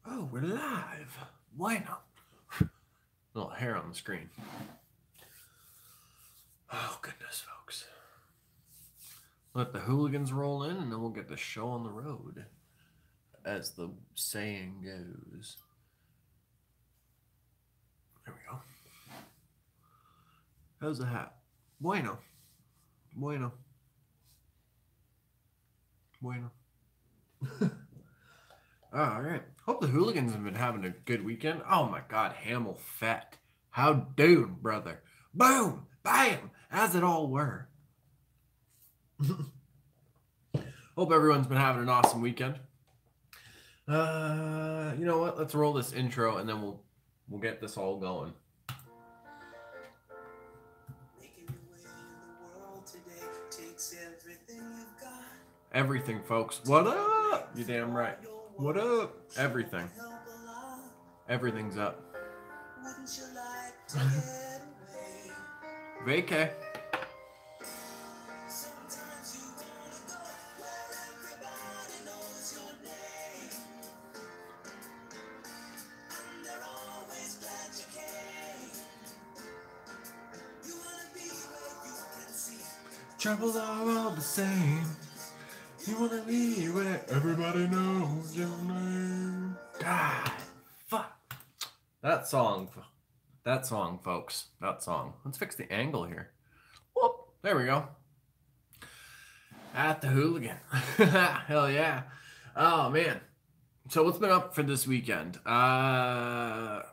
Oh, we're live. Bueno. Little hair on the screen. Oh, goodness, folks. Let the hooligans roll in, and then we'll get the show on the road, as the saying goes. There we go. How's the hat? Bueno. Bueno. Bueno. All right. Hope the hooligans have been having a good weekend. Oh my God, Hamill Fett. How doing, brother? Boom, bam, as it all were. Hope everyone's been having an awesome weekend. You know what? Let's roll this intro and then we'll get this all going. Everything, folks. What up? You damn right. What up? Everything. Everything's up. Vacay. Troubles are all the same. You wanna be where everybody knows your name. God, fuck. That song, folks. That song. Let's fix the angle here. Whoop. There we go. At the Hooligan. Hell yeah. Oh, man. So what's been up for this weekend? It's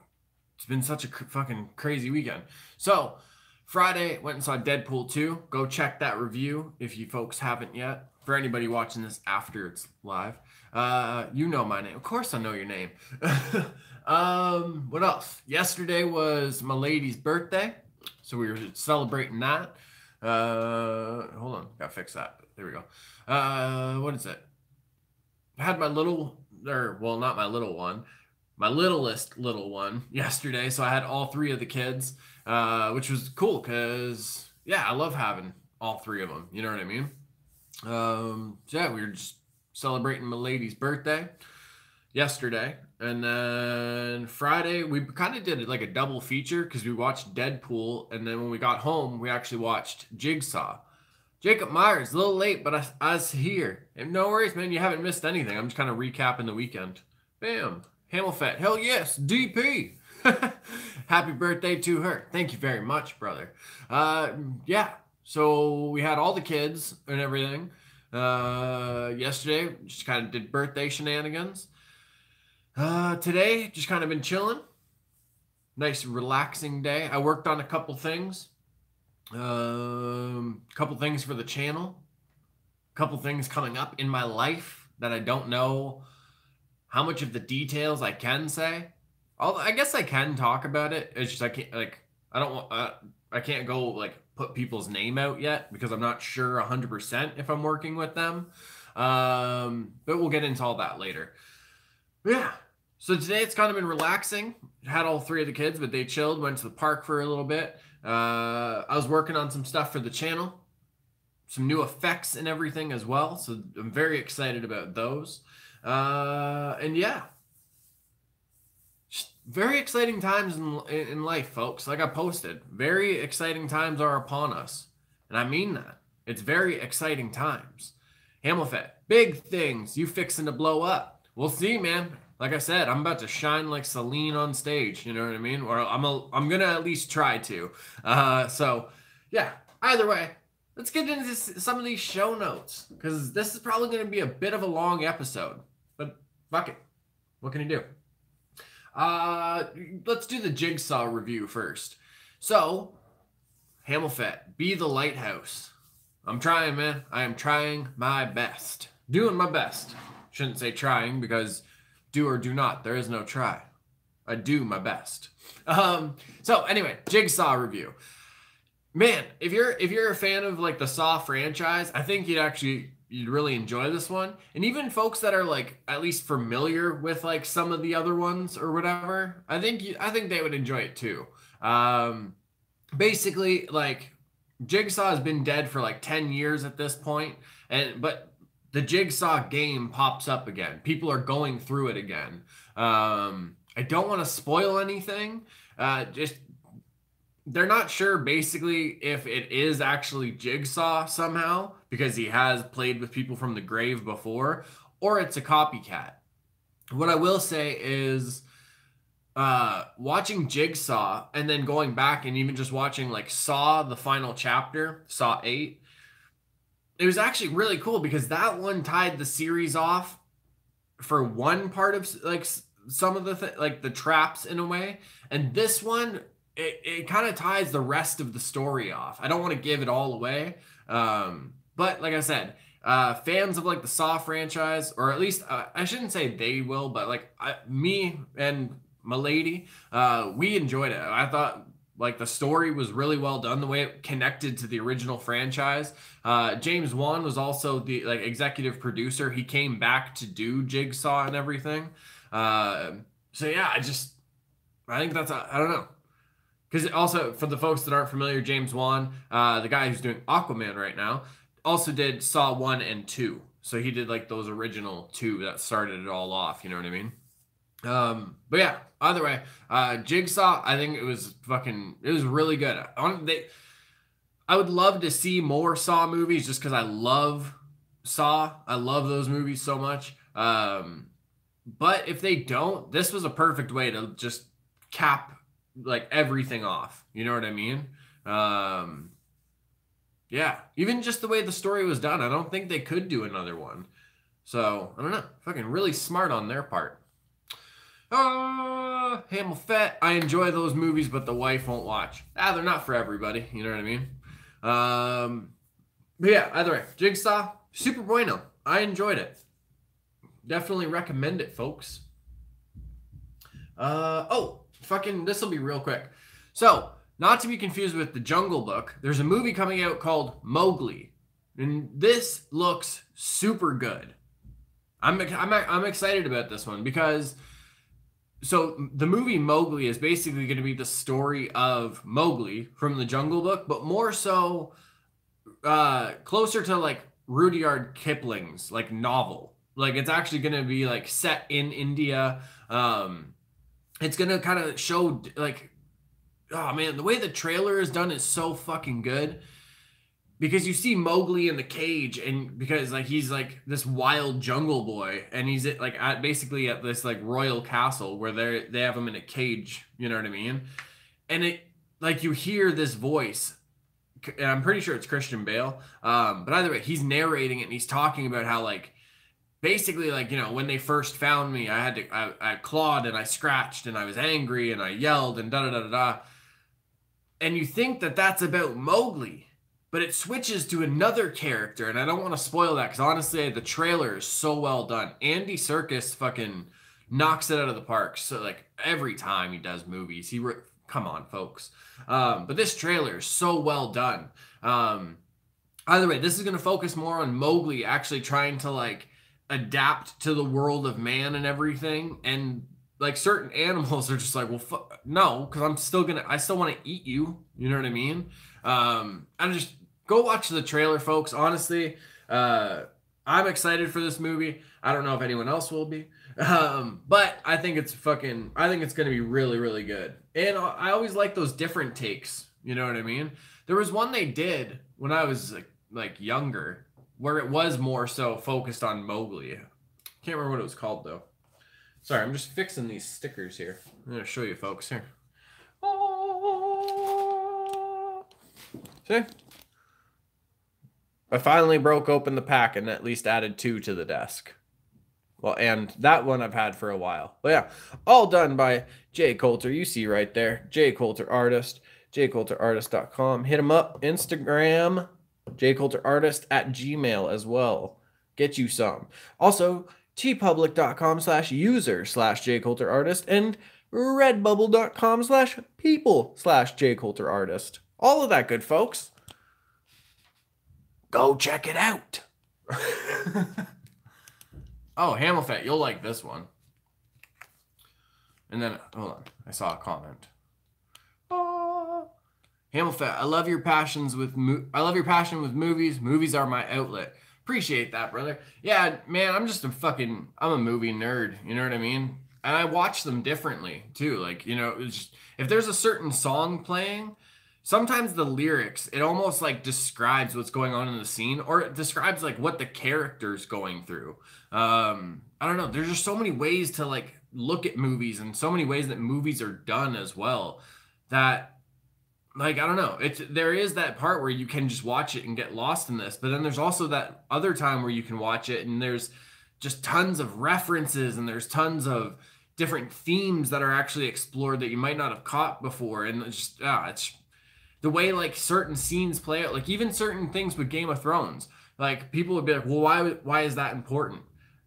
been such a fucking crazy weekend. So, Friday, went and saw Deadpool 2. Go check that review if you folks haven't yet. For anybody watching this after it's live, you know my name. Of course I know your name. What else? Yesterday was my lady's birthday, so we were celebrating that. Hold on, gotta fix that. There we go. What is it? I had my little, not my little one, my littlest little one yesterday, so I had all three of the kids, which was cool, because, yeah, I love having all three of them, you know what I mean? So yeah, we were just celebrating my lady's birthday yesterday, and then Friday we kind of did like a double feature because we watched Deadpool, and then when we got home we actually watched Jigsaw. Jacob Myers, a little late, but I was here. And no worries, man, you haven't missed anything. I'm just kind of recapping the weekend. Bam, Hamilfett, hell yes, DP. Happy birthday to her. Thank you very much, brother. Yeah. So we had all the kids and everything. Yesterday, just kind of did birthday shenanigans. Today, just kind of been chilling. Nice, relaxing day. I worked on a couple things. Couple things for the channel. Couple things coming up in my life that I don't know how much of the details I can say. I guess I can talk about it. It's just I can't, like, I don't want, I can't go, like, put people's name out yet because I'm not sure 100% if I'm working with them. But we'll get into all that later. But yeah. So today it's kind of been relaxing. Had all three of the kids, but they chilled, went to the park for a little bit. I was working on some stuff for the channel, some new effects and everything as well. So I'm very excited about those. And yeah. Very exciting times in life, folks. Like I posted, very exciting times are upon us. And I mean that. It's very exciting times. Hamilfett, big things. You fixing to blow up. We'll see, man. Like I said, I'm about to shine like Celine on stage. You know what I mean? Or I'm going to at least try to. So, yeah. Either way, let's get into some of these show notes. Because this is probably going to be a bit of a long episode. But fuck it. What can you do? Let's do the Jigsaw review first. So, Hamilfett, be the lighthouse. I'm trying, man. I am trying my best. Doing my best. Shouldn't say trying because do or do not. There is no try. I do my best. So anyway, Jigsaw review. Man, if you're a fan of like the Saw franchise, I think you'd really enjoy this one. And even folks that are like at least familiar with like some of the other ones or whatever, I think they would enjoy it too. Basically, like Jigsaw has been dead for like 10 years at this point, but the Jigsaw game pops up again. People are going through it again. I don't want to spoil anything. Just they're not sure basically if it is actually Jigsaw somehow because he has played with people from the grave before, or it's a copycat. What I will say is watching Jigsaw and then going back and even just watching like Saw, the final chapter, Saw 8, it was actually really cool because that one tied the series off for one part of like some of the like the traps in a way, and this one it kind of ties the rest of the story off. I don't want to give it all away, but like I said, fans of like the Saw franchise, or at least I shouldn't say they will, but like me and my lady, we enjoyed it. I thought like the story was really well done, the way it connected to the original franchise. James Wan was also the like executive producer. He came back to do Jigsaw and everything. So yeah, I think that's I don't know. Because also, for the folks that aren't familiar, James Wan, the guy who's doing Aquaman right now, also did Saw 1 and 2. So he did like those original two that started it all off, you know what I mean? But yeah, either way, Jigsaw, I think it was really good. I would love to see more Saw movies just because I love Saw. I love those movies so much. But if they don't, this was a perfect way to just cap like everything off. You know what I mean? Yeah, even just the way the story was done, I don't think they could do another one. So, I don't know. Fucking really smart on their part. Hamill Fett, I enjoy those movies, but the wife won't watch. They're not for everybody. You know what I mean? But yeah, either way, Jigsaw, super bueno. I enjoyed it. Definitely recommend it, folks. This will be real quick. So, not to be confused with The Jungle Book, there's a movie coming out called Mowgli. And this looks super good. I'm excited about this one because so the movie Mowgli is basically going to be the story of Mowgli from The Jungle Book, but more so closer to like Rudyard Kipling's like novel. Like it's actually going to be like set in India. It's going to kind of show like, oh man, the way the trailer is done is so fucking good. Because you see Mowgli in the cage, and because like he's like this wild jungle boy, and he's basically at this like royal castle where they have him in a cage, you know what I mean? And it like you hear this voice, and I'm pretty sure it's Christian Bale. But either way, he's narrating it, and he's talking about how like basically like, you know, when they first found me, I clawed and I scratched and I was angry and I yelled and da da da da da. And you think that that's about Mowgli. But it switches to another character, and I don't want to spoil that because honestly, the trailer is so well done. Andy Serkis fucking knocks it out of the park. So like every time he does movies, come on, folks. But this trailer is so well done. Either way, this is going to focus more on Mowgli actually trying to like adapt to the world of man and everything, and like certain animals are just like, well, no, because I still want to eat you. You know what I mean? Go watch the trailer, folks. Honestly, I'm excited for this movie. I don't know if anyone else will be, but I think it's going to be really, really good. And I always like those different takes. You know what I mean? There was one they did when I was like younger, where it was more so focused on Mowgli. Can't remember what it was called though. Sorry, I'm just fixing these stickers here. I'm gonna show you folks here. See? I finally broke open the pack and at least added 2 to the desk. Well, and that one I've had for a while. But yeah, all done by Jay Coulter. You see right there, Jay Coulter Artist, jcoulterartist.com. Hit him up, Instagram, jcoulterartist at Gmail as well. Get you some. Also, tpublic.com/user/jcoulterartist and redbubble.com/people/jcoulterartist. All of that good, folks. Go check it out. Oh, Hamill Fett, you'll like this one. And then, hold on, I saw a comment. Hamill Fett, I love your passion with movies. Movies are my outlet. Appreciate that, brother. Yeah, man, I'm a movie nerd. You know what I mean? And I watch them differently too. Like, it's just, if there's a certain song playing, sometimes the lyrics, it almost like describes what's going on in the scene, or it describes like what the character's going through. I don't know. There's just so many ways to like look at movies, and so many ways that movies are done as well, that like, I don't know. There is that part where you can just watch it and get lost in this, but then there's also that other time where you can watch it and there's just tons of references and there's tons of different themes that are actually explored that you might not have caught before. And it's the way like certain scenes play out, like even certain things with Game of Thrones, like people would be like, well, why is that important?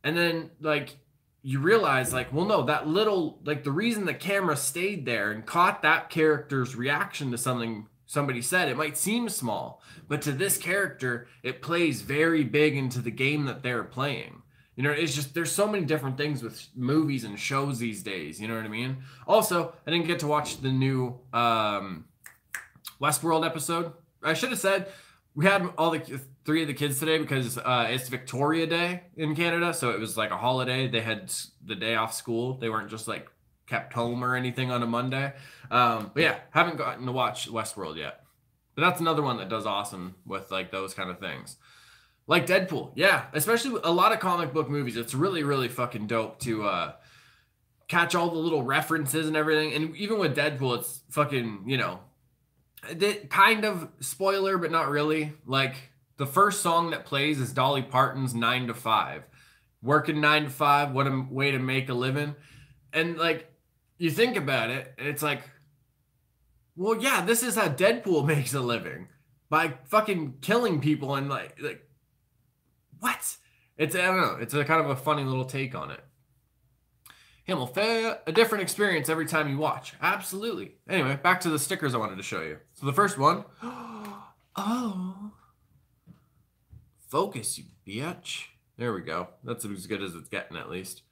And then like you realize like, well, no, that little, like the reason the camera stayed there and caught that character's reaction to something somebody said, it might seem small, but to this character, it plays very big into the game that they're playing. It's just, there's so many different things with movies and shows these days. You know what I mean? Also, I didn't get to watch the new Westworld episode. I should have said, we had all the 3 of the kids today because it's Victoria Day in Canada, so it was like a holiday. They had the day off school. They weren't just like kept home or anything on a Monday. But yeah, haven't gotten to watch Westworld yet. But that's another one that does awesome with like those kind of things. Like Deadpool, yeah, especially a lot of comic book movies. It's really, really fucking dope to catch all the little references and everything. And even with Deadpool, it's fucking, kind of spoiler, but not really. Like the first song that plays is Dolly Parton's 9 to 5. Working 9 to 5, what a way to make a living. And like you think about it, and it's like, well, yeah, this is how Deadpool makes a living. By fucking killing people and like what? I don't know. It's a kind of a funny little take on it. Himmelfair, a different experience every time you watch. Absolutely. Anyway, back to the stickers I wanted to show you. So the first one. Oh. Focus, you bitch. There we go. That's as good as it's getting, at least.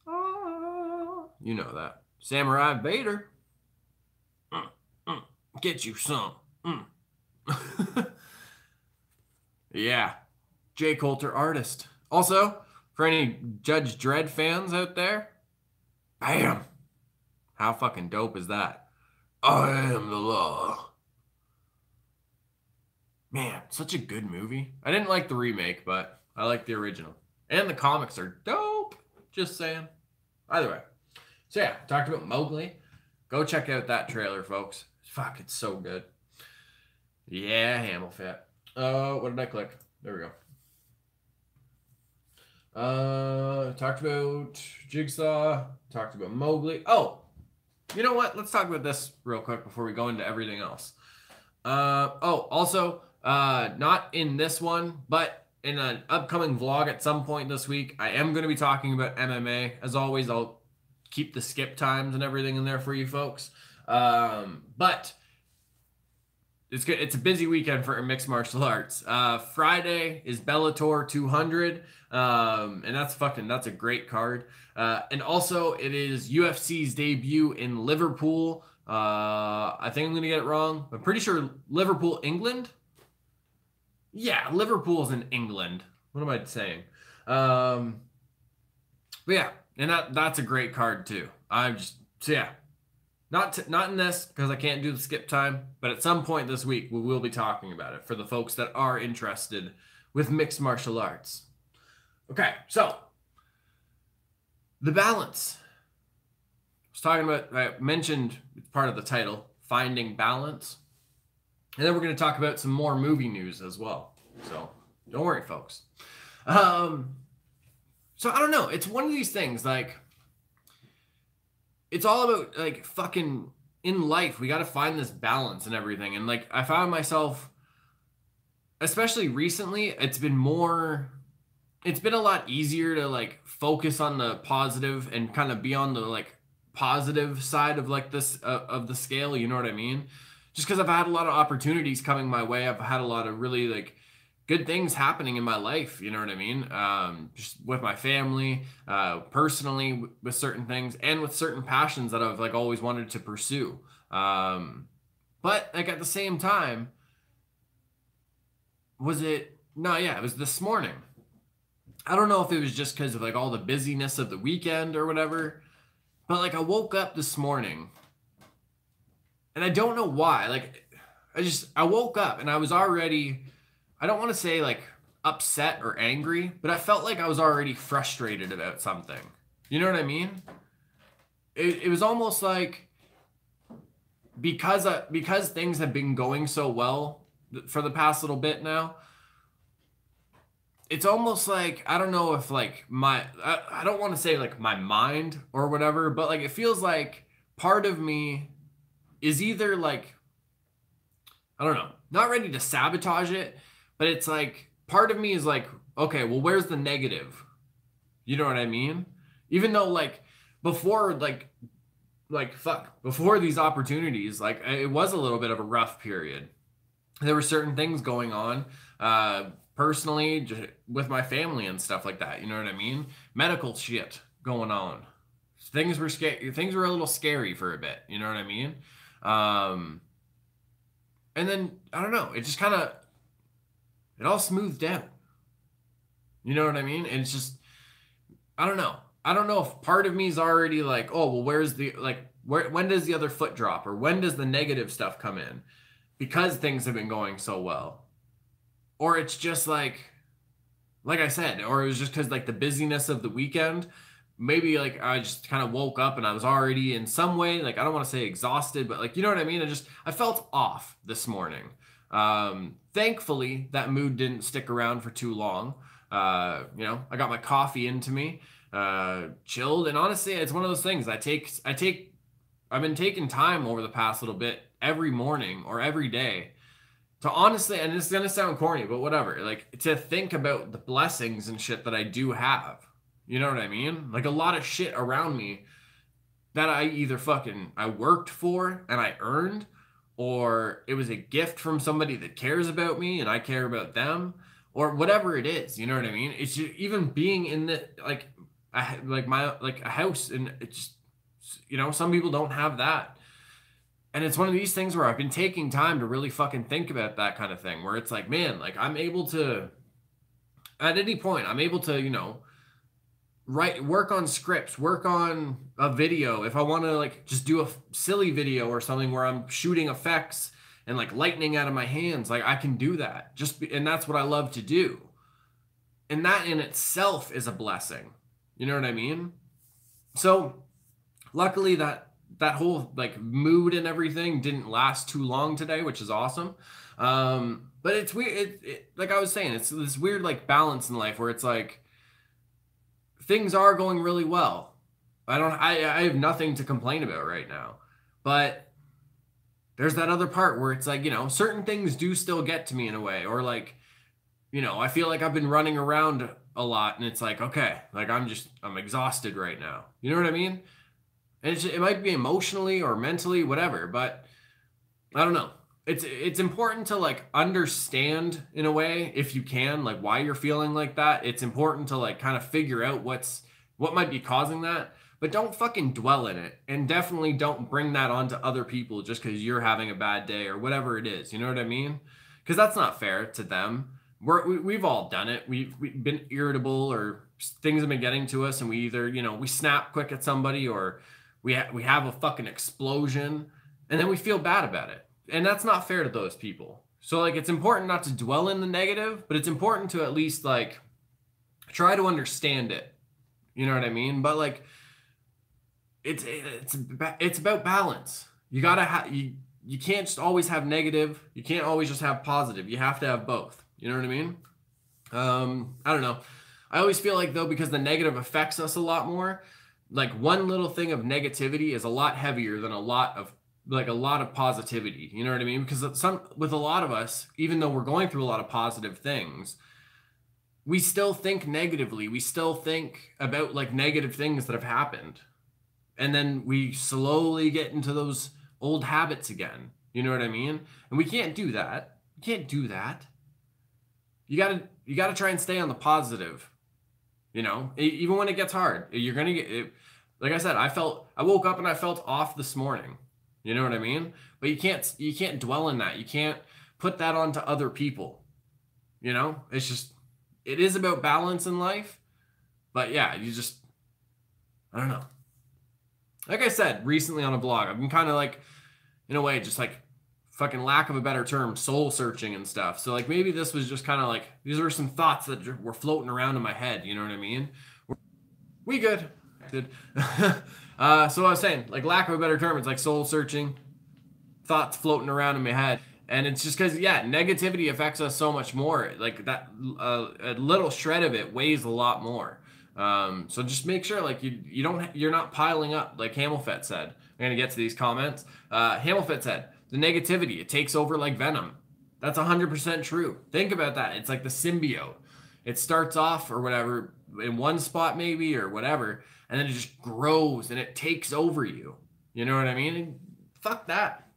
Oh. You know that. Samurai Vader. Get you some. Yeah. J. Coulter, artist. Also, for any Judge Dredd fans out there, bam! How fucking dope is that? I am the law. Man, such a good movie. I didn't like the remake, but I like the original. And the comics are dope. Just saying. Either way. So yeah, talked about Mowgli. Go check out that trailer, folks. Fuck, it's so good. Yeah, Hamilfat. What did I click? There we go. Talked about Jigsaw, talked about Mowgli. Oh, you know what? Let's talk about this real quick before we go into everything else. Also, not in this one, but in an upcoming vlog at some point this week, I am going to be talking about MMA. As always, I'll keep the skip times and everything in there for you folks. But it's good. It's a busy weekend for mixed martial arts. Friday is Bellator 200. And that's a great card. And also it is UFC's debut in Liverpool. I think I'm going to get it wrong. I'm pretty sure Liverpool, England. Yeah, Liverpool's in England. What am I saying? But yeah, and that's a great card too. Not in this because I can't do the skip time, but at some point this week we will be talking about it for the folks that are interested with mixed martial arts. Okay, so the balance. I mentioned it's part of the title, Finding Balance. And then we're going to talk about some more movie news as well. So don't worry, folks. So I don't know. It's one of these things like, it's all about like fucking in life. We got to find this balance and everything. And like, I found myself, especially recently, it's been a lot easier to like focus on the positive and kind of be on the like positive side of like this, of the scale. You know what I mean? Just because I've had a lot of opportunities coming my way. I've had a lot of really like good things happening in my life, you know what I mean? Just with my family, personally with certain things, and with certain passions that I've like always wanted to pursue. But like at the same time, was it No, yeah, it was this morning. I don't know if it was just because of like all the busyness of the weekend or whatever, but like I woke up this morning and I don't know why. Like I woke up and I was already, I don't want to say like upset or angry, but I felt like I was already frustrated about something. You know what I mean? It was almost like because things have been going so well for the past little bit now, it's almost like I don't know if like I don't want to say like my mind or whatever, but like it feels like part of me is either like I don't know, not ready to sabotage it, but it's like part of me is like, okay, well, where's the negative? You know what I mean? Even though like before fuck, before these opportunities, like it was a little bit of a rough period. There were certain things going on personally just with my family and stuff like that. You know what I mean? Medical shit going on. Things were scary. Things were a little scary for a bit. You know what I mean? And then I don't know. It just kind of it all smoothed out. You know what I mean? And it's just I don't know. I don't know if part of me is already like, oh well, where's the like when does the other foot drop or when does the negative stuff come in? Because things have been going so well. Or it's just like I said, or it was just because like the busyness of the weekend, maybe like I just kind of woke up and I was already in some way, like I don't want to say exhausted, but like, you know what I mean? I felt off this morning. Thankfully that mood didn't stick around for too long. I got my coffee into me, chilled. And honestly, it's one of those things I've been taking time over the past little bit every morning or every day to honestly, and this is going to sound corny, but whatever, like to think about the blessings and shit that I do have. You know what I mean? Like a lot of shit around me that I either I worked for and I earned, or it was a gift from somebody that cares about me and I care about them, or whatever it is. You know what I mean? It's just, even being in the, a house, and it's just, some people don't have that. And it's one of these things where I've been taking time to really fucking think about that kind of thing, where it's like, man, like I'm able to, at any point, I'm able to, work on scripts, work on a video. If I want to like just do a silly video or something where I'm shooting effects and like lightning out of my hands, like I can do that. And that's what I love to do. And that in itself is a blessing. You know what I mean? So luckily that whole like mood and everything didn't last too long today, which is awesome. But it's weird. Like I was saying, it's this weird like balance in life where it's like things are going really well. I have nothing to complain about right now, but there's that other part where it's like, certain things do still get to me in a way, or like, I feel like I've been running around a lot and it's like, okay, like I'm exhausted right now. You know what I mean? And it might be emotionally or mentally, whatever, but I don't know. It's important to like understand in a way, if you can, like why you're feeling like that. It's important to like kind of figure out what might be causing that, but don't fucking dwell in it. And definitely don't bring that onto other people just because you're having a bad day or whatever it is. You know what I mean? Because that's not fair to them. We've all done it. We've been irritable or things have been getting to us, and we either, we snap quick at somebody, or we have a fucking explosion, and then we feel bad about it. And that's not fair to those people. So like, it's important not to dwell in the negative, but it's important to at least like try to understand it. You know what I mean? But like, it's about balance. You gotta have, you can't just always have negative. You can't always just have positive. You have to have both. You know what I mean? I don't know. I always feel like though, because the negative affects us a lot more, like one little thing of negativity is a lot heavier than a lot of positivity. You know what I mean? Because with a lot of us, even though we're going through a lot of positive things, we still think negatively. We still think about like negative things that have happened. And then we slowly get into those old habits again. You know what I mean? And we can't do that. You can't do that. You gotta try and stay on the positive. Even when it gets hard, you're gonna get it. Like I said, I woke up and I felt off this morning. You know what I mean? But you can't dwell in that. You can't put that onto other people. You know, it's just, it is about balance in life. But yeah, you just, I don't know. Like I said recently on a blog, I've been kind of like, in a way, just like fucking lack of a better term, soul searching and stuff. So like maybe this was just kind of like, these were some thoughts that were floating around in my head. You know what I mean? We good. Good. So I was saying, like, lack of a better term, it's like soul searching, thoughts floating around in my head. And it's just because, yeah, negativity affects us so much more. Like that, a little shred of it weighs a lot more. So just make sure, like, you're not piling up. Like Hamilfet said, I'm gonna get to these comments. Hamilfet said, the negativity, it takes over like venom. That's 100% true. Think about that. It's like the symbiote. It starts off or whatever in one spot maybe or whatever, and then it just grows and it takes over you. You know what I mean? And fuck that.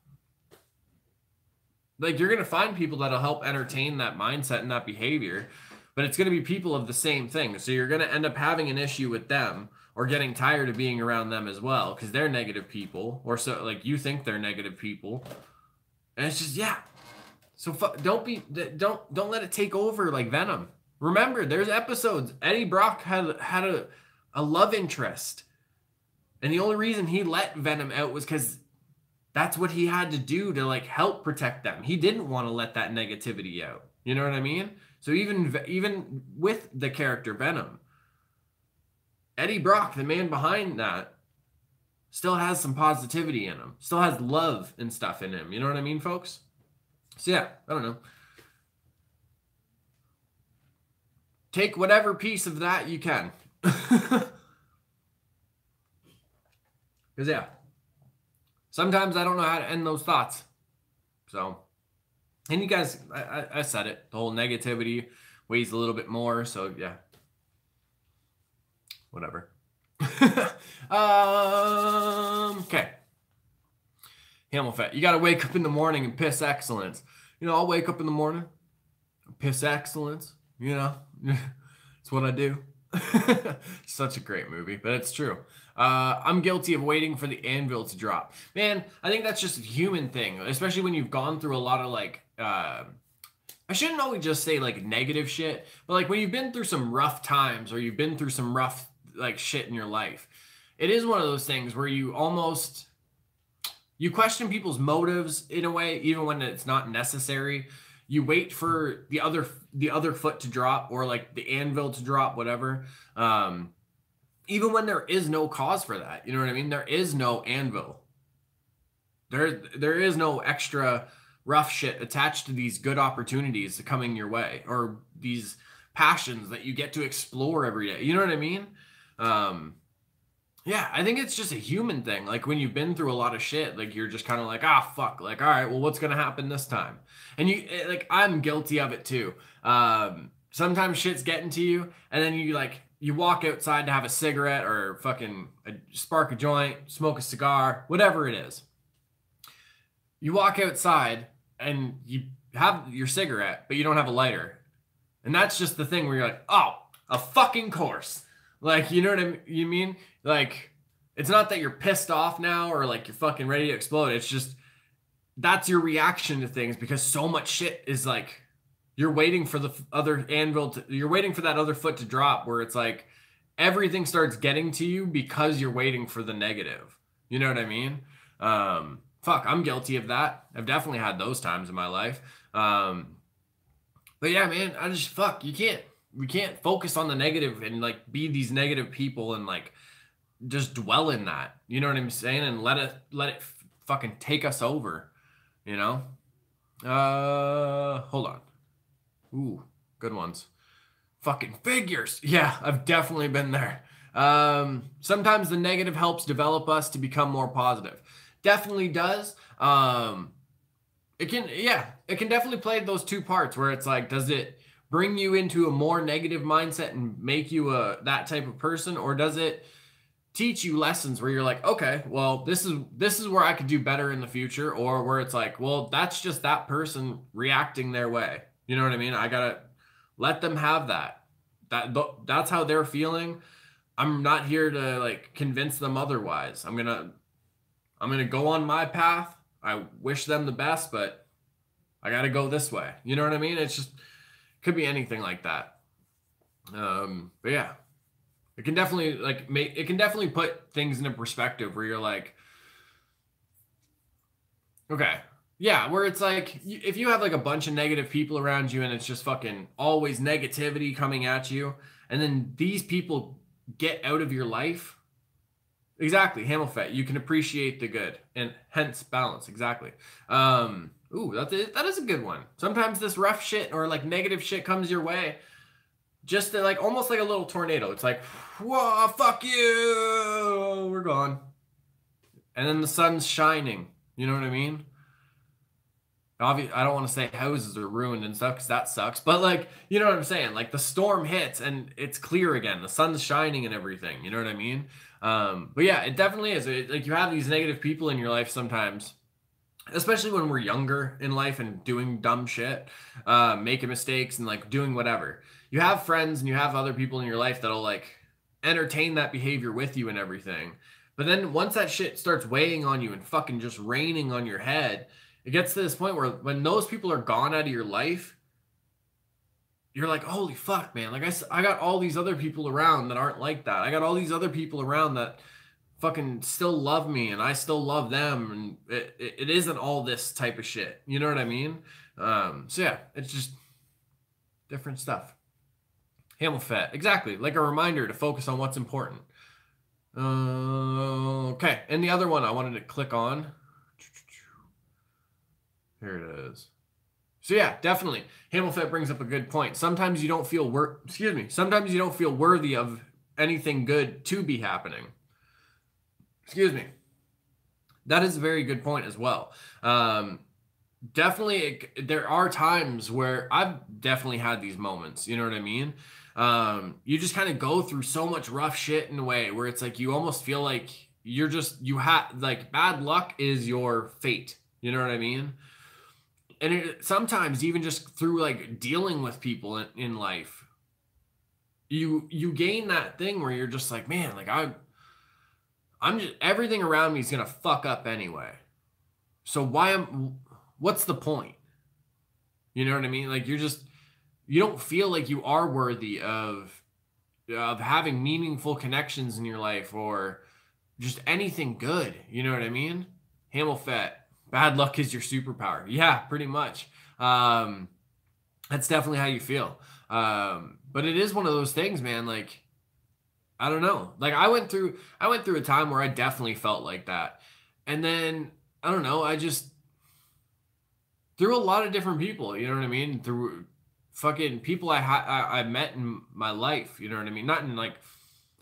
Like, you're going to find people that'll help entertain that mindset and that behavior, but it's going to be people of the same thing. So you're going to end up having an issue with them or getting tired of being around them as well because they're negative people, or so like you think they're negative people. And it's just, yeah. So don't let it take over like venom. Remember, there's episodes. Eddie Brock had a love interest, and the only reason he let Venom out was because that's what he had to do to like help protect them. He didn't want to let that negativity out. You know what I mean? So even with the character Venom, Eddie Brock, the man behind that, still has some positivity in him. Still has love and stuff in him. You know what I mean, folks? So yeah, I don't know. Take whatever piece of that you can. Because, yeah, sometimes I don't know how to end those thoughts. So, and you guys, I said it. The whole negativity weighs a little bit more. So, yeah. Whatever. Okay. Hamilfet, you got to wake up in the morning and piss excellence. You know, I'll wake up in the morning, piss excellence. You know, it's what I do. Such a great movie, but it's true. I'm guilty of waiting for the anvil to drop. Man, I think that's just a human thing, especially when you've gone through a lot of like, I shouldn't always just say like negative shit, but like when you've been through some rough times or you've been through some rough like shit in your life, it is one of those things where you question people's motives in a way, even when it's not necessary. You wait for the other foot to drop or like the anvil to drop, whatever. Even when there is no cause for that, you know what I mean? There is no anvil. There is no extra rough shit attached to these good opportunities coming your way or these passions that you get to explore every day. You know what I mean? Yeah, I think it's just a human thing. Like when you've been through a lot of shit, like you're just kind of like, fuck. Like, all right, well, what's going to happen this time? And I'm guilty of it too. Sometimes shit's getting to you and then you walk outside to have a cigarette or fucking spark a joint, smoke a cigar, whatever it is. You walk outside and you have your cigarette, but you don't have a lighter. And that's just the thing where you're like, oh, a fucking course. Like, you know what you mean? Like, it's not that you're pissed off now or like you're fucking ready to explode. It's just, that's your reaction to things because so much shit is like, you're waiting for the other anvil you're waiting for that other foot to drop where it's like, everything starts getting to you because you're waiting for the negative. You know what I mean? Fuck, I'm guilty of that. I've definitely had those times in my life. But yeah, man, we can't focus on the negative and like be these negative people and like just dwell in that. You know what I'm saying? And let it fucking take us over, you know? Hold on. Ooh, good ones. Fucking figures. Yeah, I've definitely been there. Sometimes the negative helps develop us to become more positive. Definitely does. It can definitely play those two parts where it's like, does it bring you into a more negative mindset and make you that type of person, or does it teach you lessons where you're like, okay, well, this is where I could do better in the future, or where it's like, well, that's just that person reacting their way. You know what I mean? I gotta let them have that. That's how they're feeling. I'm not here to like convince them otherwise. I'm gonna go on my path. I wish them the best, but I gotta go this way. You know what I mean? It's just Could be anything like that. But yeah, it can definitely like it can definitely put things into perspective where you're like, okay, yeah, where it's like if you have like a bunch of negative people around you and it's just fucking always negativity coming at you, and then these people get out of your life. Exactly, Hamilfet. You can appreciate the good and hence balance. Exactly. Ooh, that is a good one. Sometimes this rough shit or like negative shit comes your way, just to, like almost like a little tornado. It's like, whoa, fuck you, we're gone, and then the sun's shining. You know what I mean? Obviously, I don't want to say houses are ruined and stuff because that sucks. But like, you know what I'm saying? Like the storm hits and it's clear again. The sun's shining and everything. You know what I mean? But yeah, it definitely is. Like you have these negative people in your life sometimes, especially when we're younger in life and doing dumb shit, making mistakes and like doing whatever. You have friends and you have other people in your life that'll like entertain that behavior with you and everything. But then once that shit starts weighing on you and fucking just raining on your head, it gets to this point where when those people are gone out of your life, you're like, holy fuck, man. Like I got all these other people around that aren't like that. I got all these other people around that fucking still love me and I still love them. And it isn't all this type of shit. You know what I mean? So yeah, it's just different stuff. Hamilfet. Exactly. Like a reminder to focus on what's important. Okay. And the other one I wanted to click on. Here it is. So yeah, definitely. Hamilfet brings up a good point. Sometimes you don't feel sometimes you don't feel worthy of anything good to be happening. Excuse me. That is a very good point as well. Definitely, there are times where I've definitely had these moments. You know what I mean? You just kind of go through so much rough shit in a way where it's like you almost feel like you have like bad luck is your fate. You know what I mean? And sometimes even just through like dealing with people in life, you gain that thing where you're just like, man, like I'm just, everything around me is gonna fuck up anyway. So what's the point? You know what I mean? Like you don't feel like you are worthy of having meaningful connections in your life or just anything good. You know what I mean? Hamilfet. Bad luck is your superpower. Yeah, pretty much. That's definitely how you feel. But it is one of those things, man. Like, I don't know. Like I went through a time where I definitely felt like that. And then, I don't know, I just through a lot of different people, you know what I mean? Through fucking people I met in my life, you know what I mean? Not in like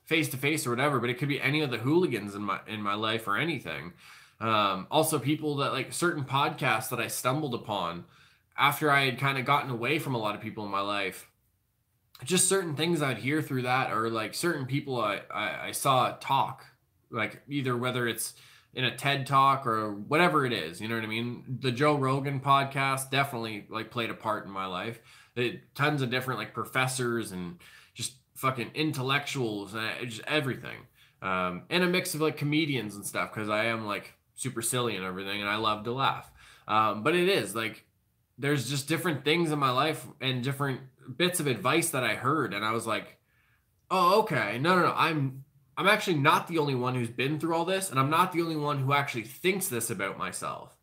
face to face or whatever, but it could be any of the hooligans in my life or anything. Also people that like certain podcasts that I stumbled upon after I had kind of gotten away from a lot of people in my life, just certain things I'd hear through that, or like certain people I saw talk, like either whether it's in a TED talk or whatever it is, you know what I mean? The Joe Rogan podcast definitely like played a part in my life. Tons of different like professors and just fucking intellectuals and just everything. And a mix of like comedians and stuff, because I am like super silly and everything, and I love to laugh. But it is like there's just different things in my life and different bits of advice that I heard, and I was like, oh, okay, no, I'm actually not the only one who's been through all this, and I'm not the only one who actually thinks this about myself.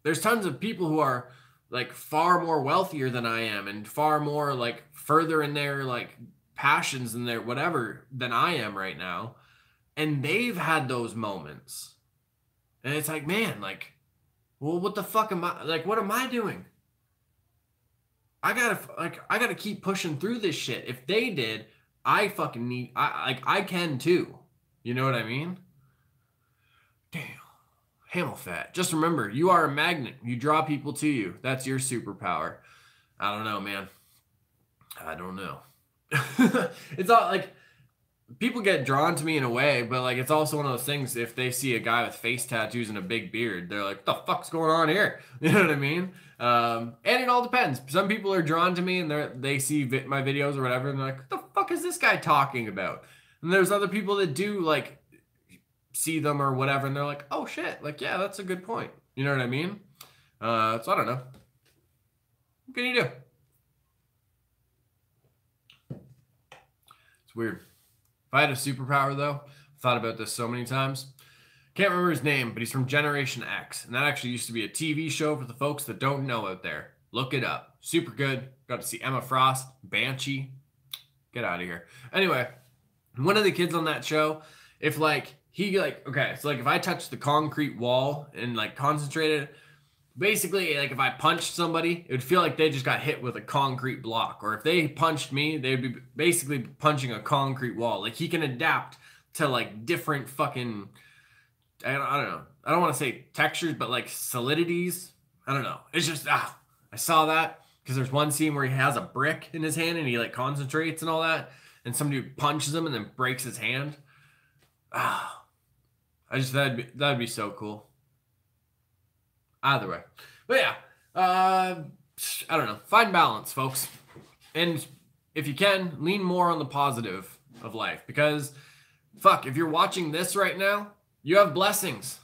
There's tons of people who are like far more wealthier than I am and far more like further in their like passions and their whatever than I am right now, and they've had those moments. And it's like, man, like, well, what the fuck am I, like, what am I doing? I gotta keep pushing through this shit. If they did, I fucking need, I can too. You know what I mean? Damn. Hamilfet. Just remember, you are a magnet. You draw people to you. That's your superpower. I don't know, man. I don't know. It's all like, people get drawn to me in a way, but like it's also one of those things. If they see a guy with face tattoos and a big beard, they're like, "What the fuck's going on here?" You know what I mean? And it all depends. Some people are drawn to me and they see my videos or whatever, and they're like, "What the fuck is this guy talking about?" And there's other people that do like see them or whatever, and they're like, "Oh shit, like yeah, that's a good point." You know what I mean? So I don't know. What can you do? It's weird. If I had a superpower, though, I've thought about this so many times. Can't remember his name, but he's from Generation X. And that actually used to be a TV show for the folks that don't know out there. Look it up. Super good. Got to see Emma Frost, Banshee. Get out of here. Anyway, one of the kids on that show, if like, okay, so like if I touched the concrete wall and like concentrated, basically like if I punched somebody, it would feel like they just got hit with a concrete block. Or if they punched me, they'd be basically punching a concrete wall. Like he can adapt to like different fucking, I don't know. I don't want to say textures, but like solidities. I don't know. It's just, I saw that because there's one scene where he has a brick in his hand and he like concentrates and all that. And somebody punches him and then breaks his hand. That'd be so cool. Either way. But yeah, I don't know. Find balance, folks. And if you can, lean more on the positive of life. Because, fuck, if you're watching this right now, you have blessings.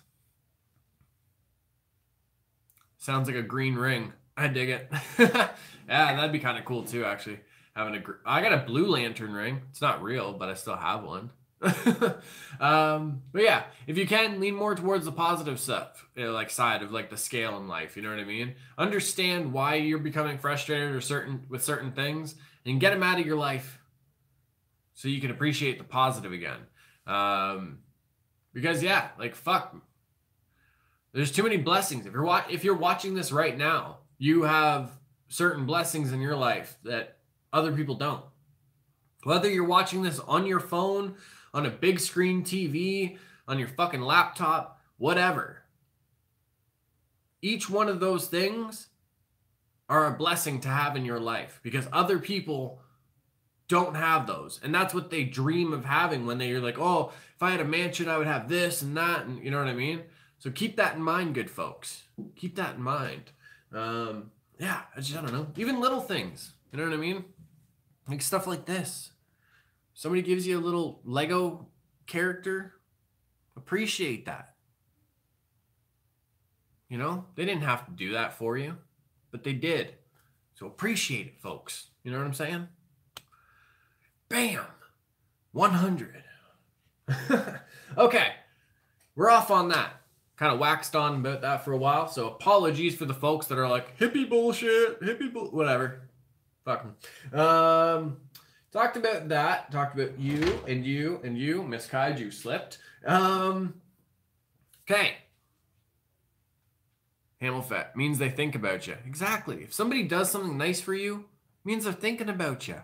Sounds like a green ring. I dig it. Yeah, that'd be kind of cool too, actually. I got a blue lantern ring. It's not real, but I still have one. But yeah, if you can, lean more towards the positive stuff, like side of like the scale in life. You know what I mean? Understand why you're becoming frustrated with certain things, and get them out of your life, so you can appreciate the positive again. Because yeah, like fuck, there's too many blessings. If you're watching this right now, you have certain blessings in your life that other people don't. Whether you're watching this on your phone, on a big screen TV, on your fucking laptop, whatever. Each one of those things are a blessing to have in your life because other people don't have those. And that's what they dream of having when you're like, oh, if I had a mansion, I would have this and that. And you know what I mean? So keep that in mind, good folks. Keep that in mind. Yeah, I don't know. Even little things. You know what I mean? Like stuff like this. Somebody gives you a little Lego character. Appreciate that. You know? They didn't have to do that for you, but they did. So appreciate it, folks. You know what I'm saying? Bam! 100. Okay. We're off on that. Kind of waxed on about that for a while. So apologies for the folks that are like, hippie bullshit, whatever. Fuck them. Talked about that. Talked about you and you and you. Miss Kaiju slipped. Okay. Hammelfett means they think about you. Exactly. If somebody does something nice for you, it means they're thinking about you.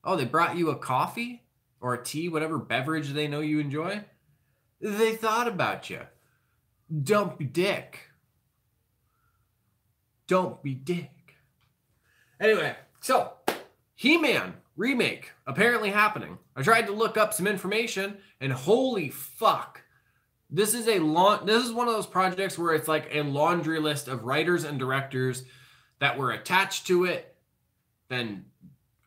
Oh, they brought you a coffee or a tea, whatever beverage they know you enjoy. They thought about you. Don't be dick. Don't be dick. Anyway, so He-Man remake apparently happening. I tried to look up some information and holy fuck. This is one of those projects where it's like a laundry list of writers and directors that were attached to it, then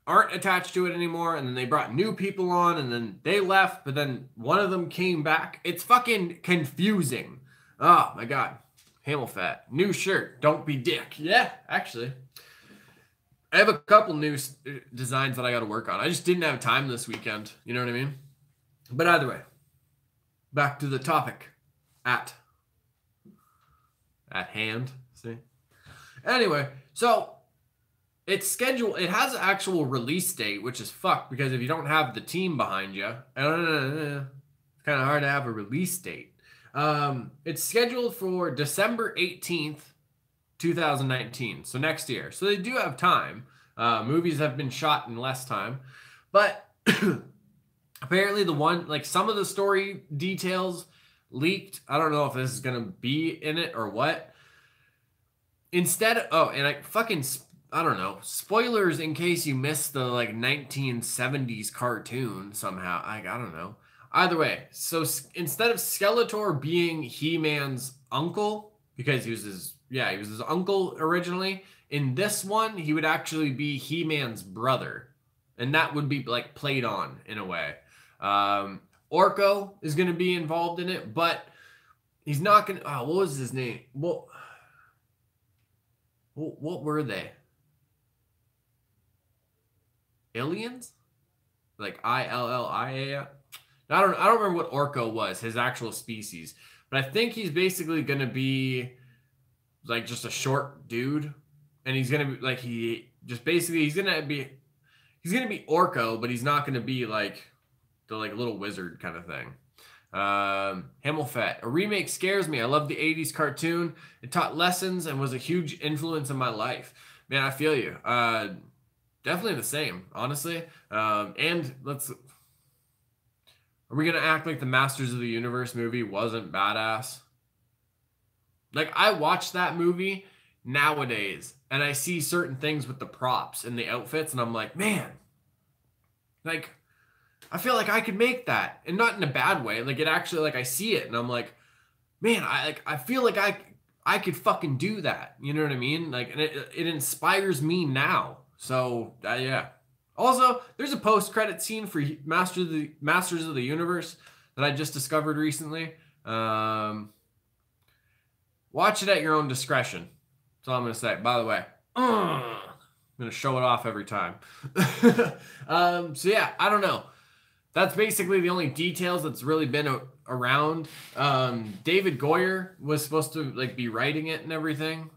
aren't attached to it anymore, and then they brought new people on, and then they left, but then one of them came back. It's fucking confusing. Oh my god. Hammelfett. New shirt. Don't be dick. Yeah, actually. I have a couple new designs that I got to work on. I just didn't have time this weekend. You know what I mean? But either way, back to the topic at hand. See? Anyway, so it's scheduled. It has an actual release date, which is fucked because if you don't have the team behind you, it's kind of hard to have a release date. It's scheduled for December 18th, 2019. So next year. So they do have time. Movies have been shot in less time. But apparently some of the story details leaked. I don't know if this is going to be in it or what. Instead, I don't know. Spoilers in case you missed the 1970s cartoon somehow. I don't know. Either way, so instead of Skeletor being He-Man's uncle, because he was his uncle originally, in this one, he would actually be He-Man's brother. And that would be played on in a way. Orko is going to be involved in it, but he's not going to, what was his name? What were they? Aliens? like Illia. I don't remember what Orko was, his actual species, but I think he's basically gonna be like just a short dude, and he's gonna be like he's gonna be Orko, but he's not gonna be like the like little wizard kind of thing. Himmelfett. A remake scares me. I love the 80s cartoon. It taught lessons and was a huge influence in my life. Man, I feel you. Definitely the same, honestly. And are we gonna act like the Masters of the Universe movie wasn't badass? Like, I watch that movie nowadays, and I see certain things with the props and the outfits, and I'm like, man, like, I feel like I could make that, and not in a bad way. Like, it actually, like, I see it, and I'm like, man, I feel like I could fucking do that. You know what I mean? Like, and it inspires me now. So yeah. Also, there's a post-credit scene for Masters of the Universe that I just discovered recently. Watch it at your own discretion. That's all I'm gonna say. By the way, I'm gonna show it off every time. So yeah, I don't know. That's basically the only details that's really been around. David Goyer was supposed to like be writing it and everything.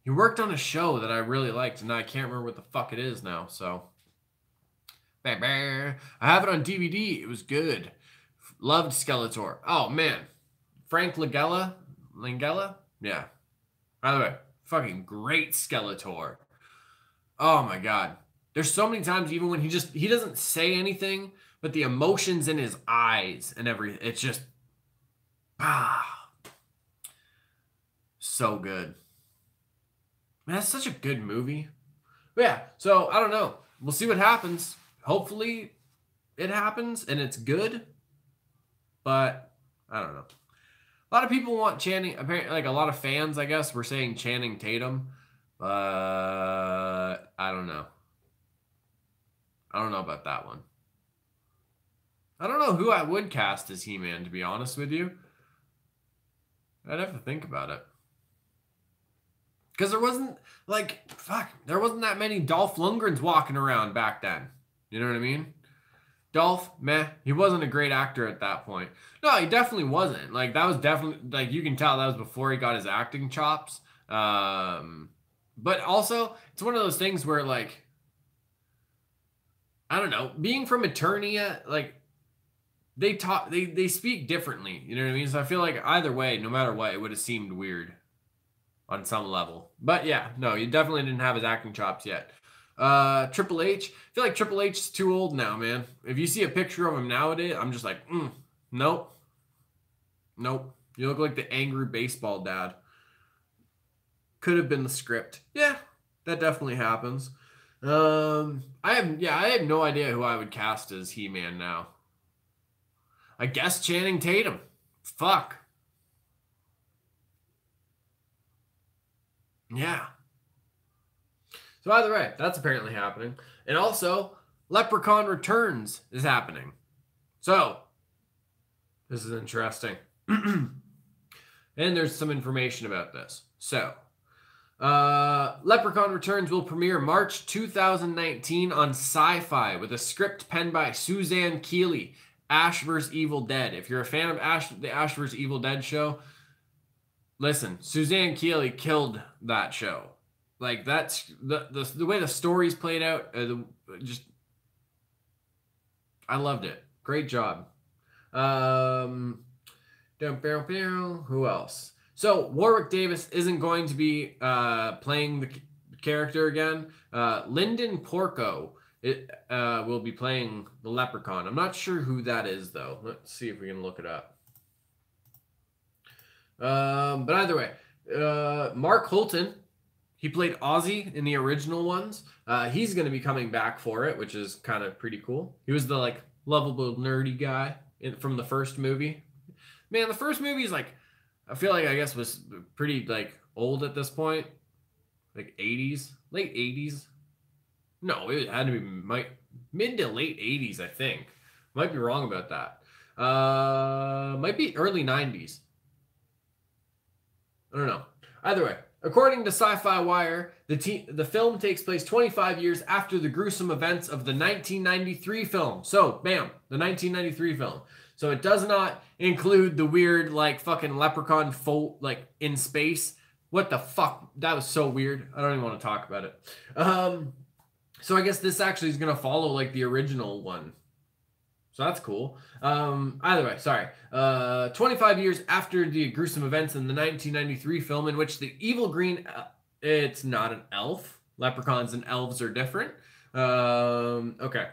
He worked on a show that I really liked, and I can't remember what the fuck it is now. So, I have it on DVD. It was good. Loved Skeletor. Oh man, Frank Langella. Yeah. By the way, fucking great Skeletor. Oh my god. There's so many times, even when he doesn't say anything, but the emotions in his eyes and everything, it's just, so good. Man, that's such a good movie. But yeah, so I don't know. We'll see what happens. Hopefully it happens and it's good, but I don't know. A lot of people want Channing, apparently, like a lot of fans, I guess, were saying Channing Tatum, but I don't know. I don't know about that one. I don't know who I would cast as He-Man, to be honest with you. I'd have to think about it. Because there wasn't, there wasn't that many Dolph Lundgrens walking around back then. You know what I mean? Dolph, meh, he wasn't a great actor at that point. No, he definitely wasn't. Like, that was definitely, like, you can tell that was before he got his acting chops. But also, it's one of those things where, like, I don't know, being from Eternia, like, they speak differently. You know what I mean? So I feel like either way, no matter what, it would have seemed weird on some level. But yeah, no, you definitely didn't have his acting chops yet. Triple H. I feel like Triple H is too old now, man. If you see a picture of him nowadays, I'm just like, nope. Nope. You look like the angry baseball dad. Could have been the script. Yeah, that definitely happens. I have no idea who I would cast as He-Man now. I guess Channing Tatum. Fuck. Yeah. So either way, that's apparently happening. And also, Leprechaun Returns is happening. So, this is interesting. And there's some information about this. So, Leprechaun Returns will premiere March 2019 on Sci-Fi with a script penned by Suzanne Keeley, Ash vs. Evil Dead. If you're a fan of the Ash vs. Evil Dead show, listen, Suzanne Keeley killed that show. Like, that's the way the story's played out. I loved it. Great job. Who else? So Warwick Davis isn't going to be playing the character again. Lyndon Porco will be playing the Leprechaun. I'm not sure who that is though. Let's see if we can look it up. But either way, Mark Holton, he played Ozzy in the original ones. He's going to be coming back for it, which is kind of pretty cool. He was the like lovable nerdy guy from the first movie. Man, the first movie is like, I feel like I guess was pretty like old at this point, like 80s, late 80s. No, it had to be mid to late 80s, I think. Might be wrong about that. Might be early 90s. I don't know. Either way, According to Sci-Fi Wire, the film takes place 25 years after the gruesome events of the 1993 film. So, bam, the 1993 film. So it does not include the weird, like, fucking leprechaun like, in space. What the fuck? That was so weird. I don't even want to talk about it. So I guess this actually is going to follow, like, the original one. So that's cool. Either way, sorry. 25 years after the gruesome events in the 1993 film in which the evil green... it's not an elf. Leprechauns and elves are different. Okay.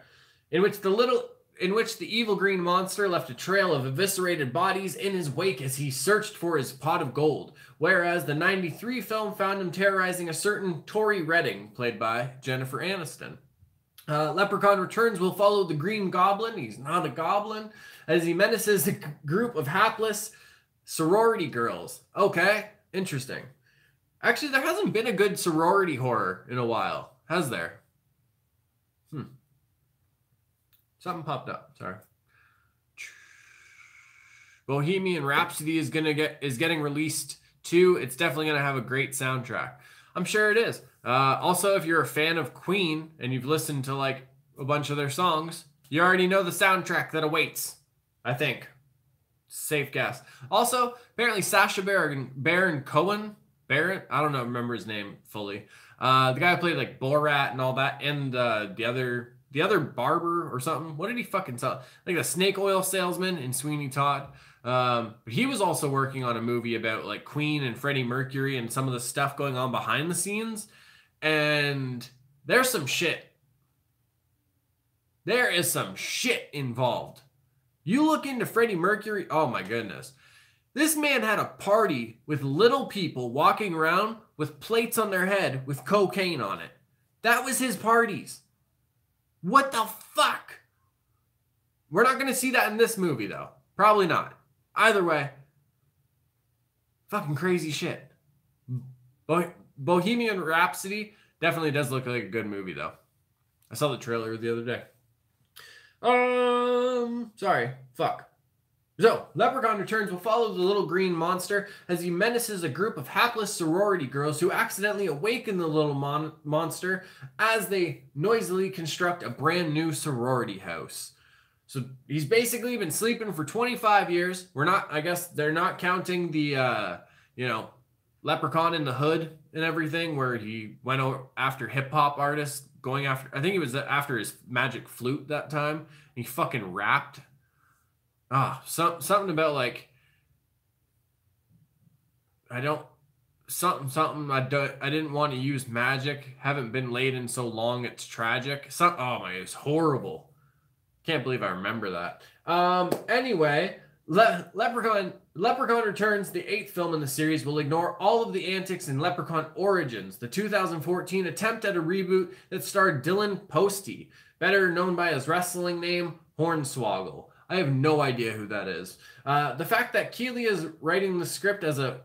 In which the evil green monster left a trail of eviscerated bodies in his wake as he searched for his pot of gold. Whereas the 93 film found him terrorizing a certain Tori Redding, played by Jennifer Aniston. Leprechaun Returns will follow the Green Goblin, he's not a goblin, as he menaces a group of hapless sorority girls. Okay, interesting. Actually, there hasn't been a good sorority horror in a while, has there? Something popped up, sorry. Bohemian Rhapsody is getting released too. It's definitely gonna have a great soundtrack. I'm sure it is. Also, if you're a fan of Queen and you've listened to like a bunch of their songs, you already know the soundtrack that awaits, I think. Safe guess. Also, apparently Sacha Baron Cohen, I don't know, remember his name fully. The guy who played like Borat and all that, and the other barber or something. What did he fucking sell? Like the snake oil salesman in Sweeney Todd. But he was also working on a movie about like Queen and Freddie Mercury and some of the stuff going on behind the scenes. And there's some shit. There is some shit involved. You look into Freddie Mercury, oh my goodness. This man had a party with little people walking around with plates on their head with cocaine on it. That was his parties. What the fuck? We're not going to see that in this movie, though. Probably not. Either way, fucking crazy shit. Bohemian Rhapsody definitely does look like a good movie, though. I saw the trailer the other day. Sorry. Fuck. So, Leprechaun Returns will follow the little green monster as he menaces a group of hapless sorority girls who accidentally awaken the little monster as they noisily construct a brand new sorority house. So he's basically been sleeping for 25 years. I guess they're not counting the, Leprechaun in the Hood and everything where he went after hip hop artists I think it was after his magic flute that time. He fucking rapped. Something about like, I didn't want to use magic. Haven't been laid in so long. It's tragic. It's horrible. Can't believe I remember that. Anyway, Leprechaun Returns, the 8th film in the series, will ignore all of the antics in Leprechaun Origins, the 2014 attempt at a reboot that starred Dylan Posty, better known by his wrestling name, Hornswoggle. I have no idea who that is. The fact that Keeley is writing the script as a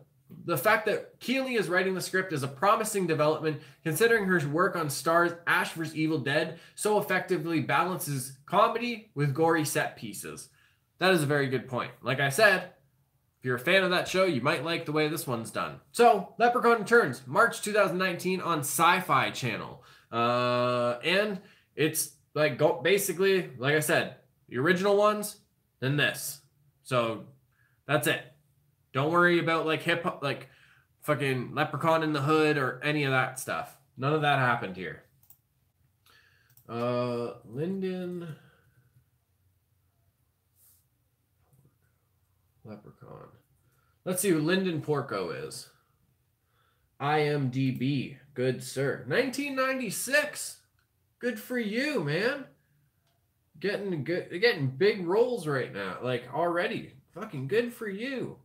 promising development, considering her work on Star's Ash vs. Evil Dead so effectively balances comedy with gory set pieces. That is a very good point. Like I said, if you're a fan of that show, you might like the way this one's done. So, Leprechaun Returns, March 2019 on Sci-Fi Channel. And it's like basically, like I said, the original ones, then this. So, that's it. Don't worry about like hip-hop, like fucking Leprechaun in the Hood or any of that stuff. None of that happened here. Lyndon Leprechaun. Let's see who Lyndon Porco is. IMDb. Good sir. 1996. Good for you, man. Getting big roles right now. Like already. Fucking good for you.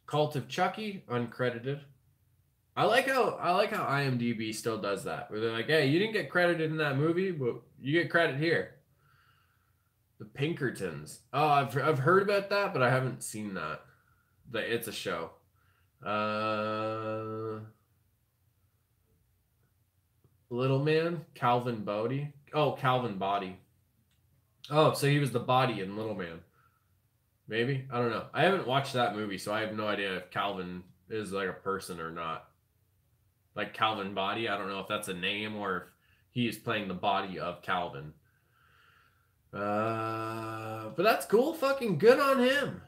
Cult of Chucky, uncredited. I like how IMDb still does that. Where they're like, hey, you didn't get credited in that movie, but you get credit here. The Pinkertons. Oh, I've heard about that, but I haven't seen that. It's a show. Little Man, Calvin Bodie. Oh, Calvin Body. Oh, so he was the body in Little Man. Maybe? I don't know. I haven't watched that movie, so I have no idea if Calvin is like a person or not. Like Calvin Body. I don't know if that's a name or if he is playing the body of Calvin. But that's cool. Fucking good on him.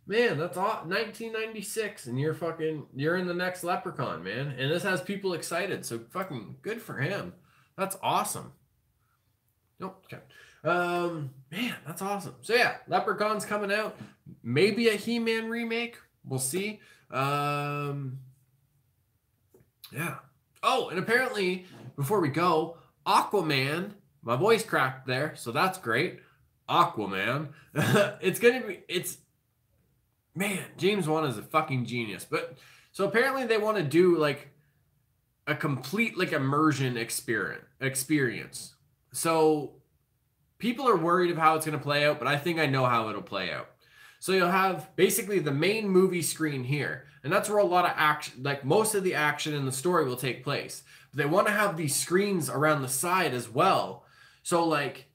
Man, that's all 1996 and you're in the next Leprechaun, man. And this has people excited. So fucking good for him. That's awesome. Nope. Okay. Man, that's awesome. So yeah, Leprechaun's coming out. Maybe a He-Man remake. We'll see. Yeah. Oh, and apparently, before we go, Aquaman, my voice cracked there, so that's great. Aquaman. Man, James Wan is a fucking genius. But so apparently they want to do like a complete like immersion experience. So people are worried of how it's going to play out, but I think I know how it'll play out. So you'll have basically the main movie screen here, and that's where a lot of action, like most of the action in the story will take place. But they want to have these screens around the side as well. So like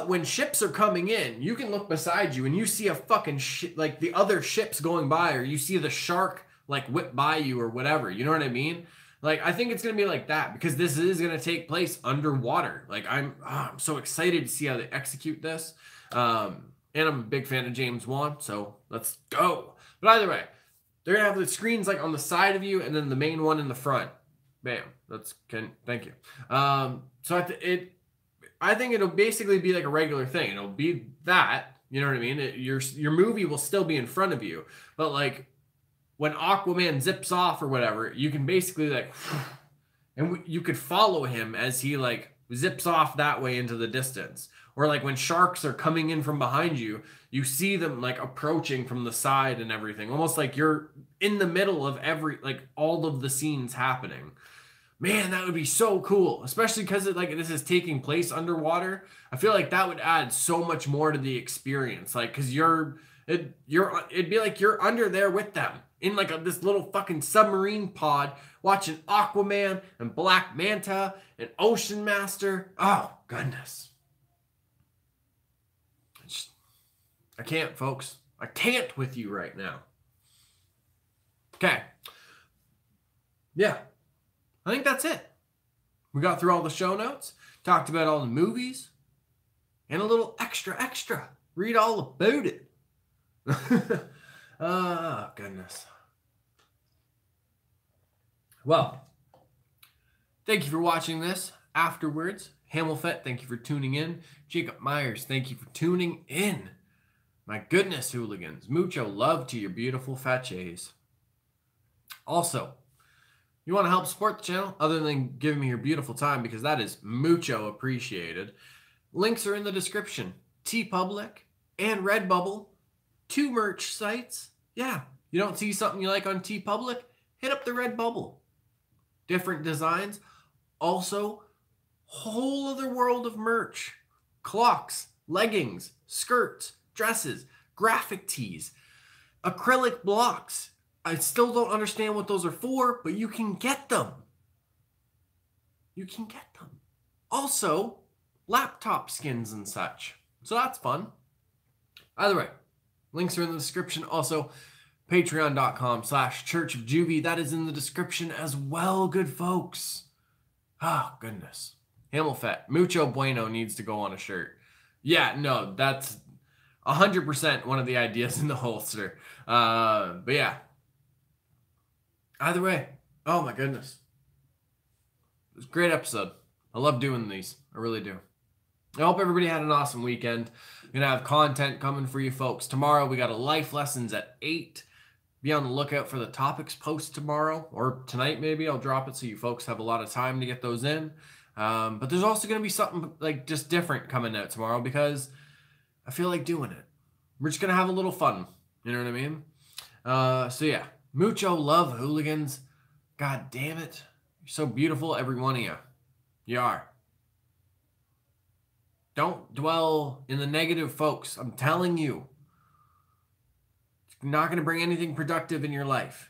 when ships are coming in, you can look beside you and you see a fucking like the other ships going by, or you see the shark like whip by you or whatever. You know what I mean? Like, I think it's going to be like that because this is going to take place underwater. Like, I'm so excited to see how they execute this. And I'm a big fan of James Wan, so let's go. But either way, they're going to have the screens like on the side of you and then the main one in the front. Bam. Thank you. So I think it'll basically be like a regular thing. It'll be that, you know what I mean? Your movie will still be in front of you, but like when Aquaman zips off or whatever, you can basically like, and you could follow him as he like zips off that way into the distance. Or like when sharks are coming in from behind you, you see them like approaching from the side and everything, almost like you're in the middle of all of the scenes happening. Man, that would be so cool, especially because this is taking place underwater. I feel like that would add so much more to the experience, like because it'd be like you're under there with them in like this little fucking submarine pod, watching Aquaman and Black Manta and Ocean Master. Oh goodness, I can't, folks. I can't with you right now. Okay, yeah. I think that's it. We got through all the show notes, talked about all the movies, and a little extra. Read all about it. Oh, goodness. Well, thank you for watching this. Afterwards, Hamilfett, thank you for tuning in. Jacob Myers, thank you for tuning in. My goodness, hooligans. Mucho love to your beautiful faches. Also, you want to help support the channel other than giving me your beautiful time, because that is mucho appreciated. Links are in the description. TeePublic and Redbubble, 2 merch sites. Yeah, you don't see something you like on TeePublic? Hit up the Redbubble. Different designs. Also, whole other world of merch. Clocks, leggings, skirts, dresses, graphic tees, acrylic blocks. I still don't understand what those are for, but you can get them. You can get them. Also, laptop skins and such. So that's fun. Either way, links are in the description. Also, patreon.com/churchofjuvie. That is in the description as well, good folks. Oh, goodness. Hamilfett, mucho bueno needs to go on a shirt. Yeah, no, that's 100% one of the ideas in the holster. But yeah. Either way, oh my goodness. It was a great episode. I love doing these. I really do. I hope everybody had an awesome weekend. I'm going to have content coming for you folks. Tomorrow we got a life lessons at 8. Be on the lookout for the topics post tomorrow, or tonight maybe. I'll drop it so you folks have a lot of time to get those in. But there's also going to be something like just different coming out tomorrow because I feel like doing it. We're just going to have a little fun. You know what I mean? So yeah. Mucho love, hooligans. God damn it. You're so beautiful, every one of you. You are. Don't dwell in the negative, folks. I'm telling you. It's not going to bring anything productive in your life.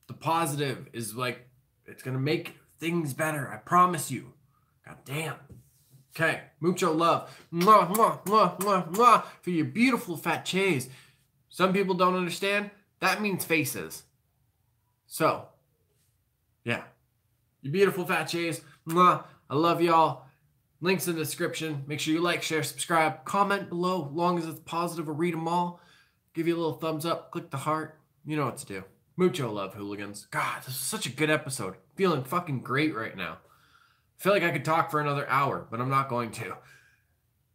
The positive is like, it's going to make things better. I promise you. God damn. Okay. Mucho love. Mwah, mwah, mwah, mwah, mwah, for your beautiful fat chays. Some people don't understand. That means faces. So, yeah. You beautiful fat Jays. Mwah. I love y'all. Links in the description. Make sure you like, share, subscribe. Comment below. As long as it's positive, I'll read them all. Give you a little thumbs up. Click the heart. You know what to do. Mucho love, hooligans. God, this is such a good episode. Feeling fucking great right now. I feel like I could talk for another hour, but I'm not going to.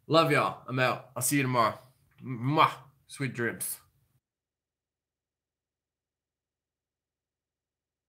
Love y'all. I'm out. I'll see you tomorrow. Mwah. Sweet dreams.